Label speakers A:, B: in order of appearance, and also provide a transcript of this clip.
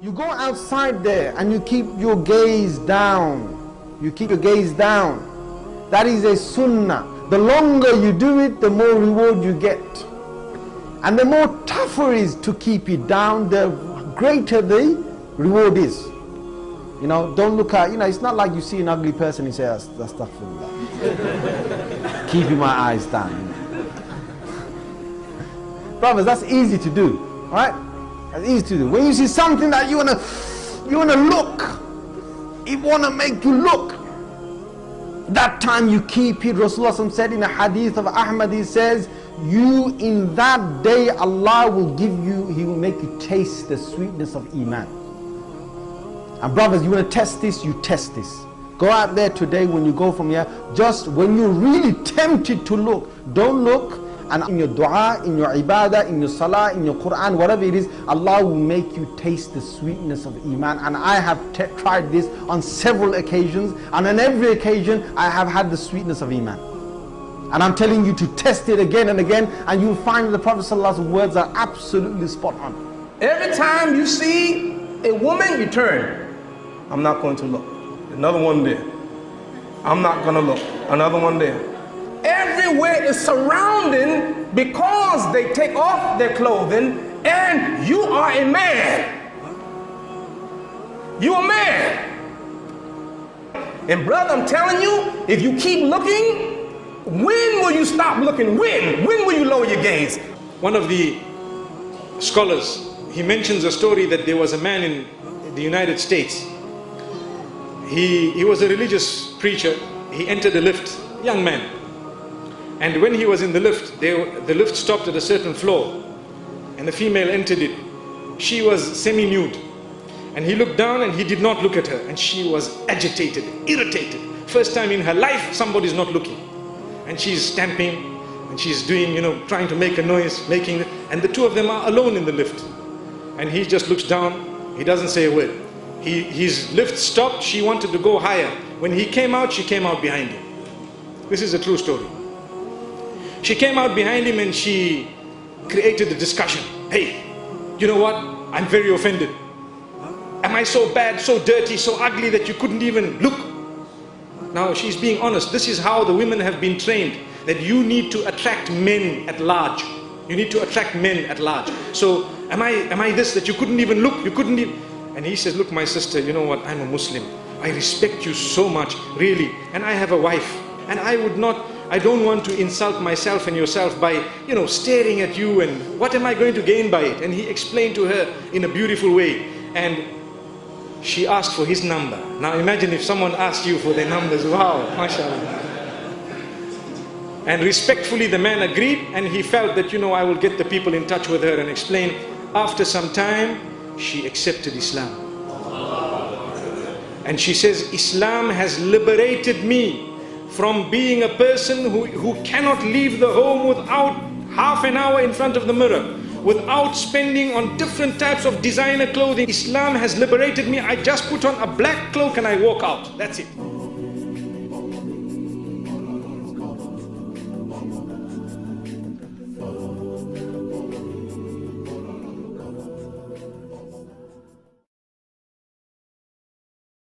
A: You go outside there and you keep your gaze down. You keep your gaze down. That is a sunnah. The longer you do it, the more reward you get. And the more tougher it is to keep it down, the greater the reward is. You know, don't look at, it's not like you see an ugly person and say, astaghfirullah. Keeping my eyes down. Brothers, that's easy to do, right? That's easy to do. When you see something that you wanna look, it wanna make you look. That time you keep it. Rasulullah said in a hadith of Ahmad, he says, you in that day Allah will give you, He will make you taste the sweetness of Iman. And brothers, you want to test this, you test this. Go out there today when you go from here, just when you're really tempted to look, don't look. And in your dua, in your ibadah, in your salah, in your Quran, whatever it is, Allah will make you taste the sweetness of Iman. And I have tried this on several occasions, and on every occasion I have had the sweetness of Iman. And I'm telling you to test it again and again, and you'll find the Prophet ﷺ's words are absolutely spot on.
B: Every time you see a woman, you turn. I'm not going to look. Another one there. I'm not going to look. Another one there. Everywhere is surrounding because they take off their clothing, and you are a man. You a man. And brother, I'm telling you, if you keep looking, when will you stop looking? When will you lower your gaze?
C: One of the scholars, he mentions a story that there was a man in the United States. He was a religious preacher. He entered a lift, young man. And when he was in the lift, the lift stopped at a certain floor, and the female entered it. She was semi-nude. And he looked down and he did not look at her, and she was agitated, irritated. First time in her life somebody's not looking. And she's stamping, and she's doing, trying to make a noise, and the two of them are alone in the lift. And he just looks down, he doesn't say a word. His lift stopped, she wanted to go higher. When he came out, she came out behind him. This is a true story. She came out behind him and she created a discussion. Hey, you know what? I'm very offended. Am I so bad, so dirty, so ugly that you couldn't even look? Now she's being honest. This is how the women have been trained, that you need to attract men at large. You need to attract men at large. So am I this, that you couldn't even look? You couldn't even... And he says, look, my sister, you know what? I'm a Muslim. I respect you so much, really. And I have a wife. And I don't want to insult myself and yourself by, staring at you, and what am I going to gain by it? And he explained to her in a beautiful way. And she asked for his number. Now imagine if someone asked you for their numbers. Wow, mashallah. And respectfully the man agreed, and he felt that, I will get the people in touch with her and explain. After some time, she accepted Islam. And she says, Islam has liberated me from being a person who cannot leave the home without half an hour in front of the mirror, without spending on different types of designer clothing. Islam has liberated me. I just put on a black cloak and I walk out. That's it.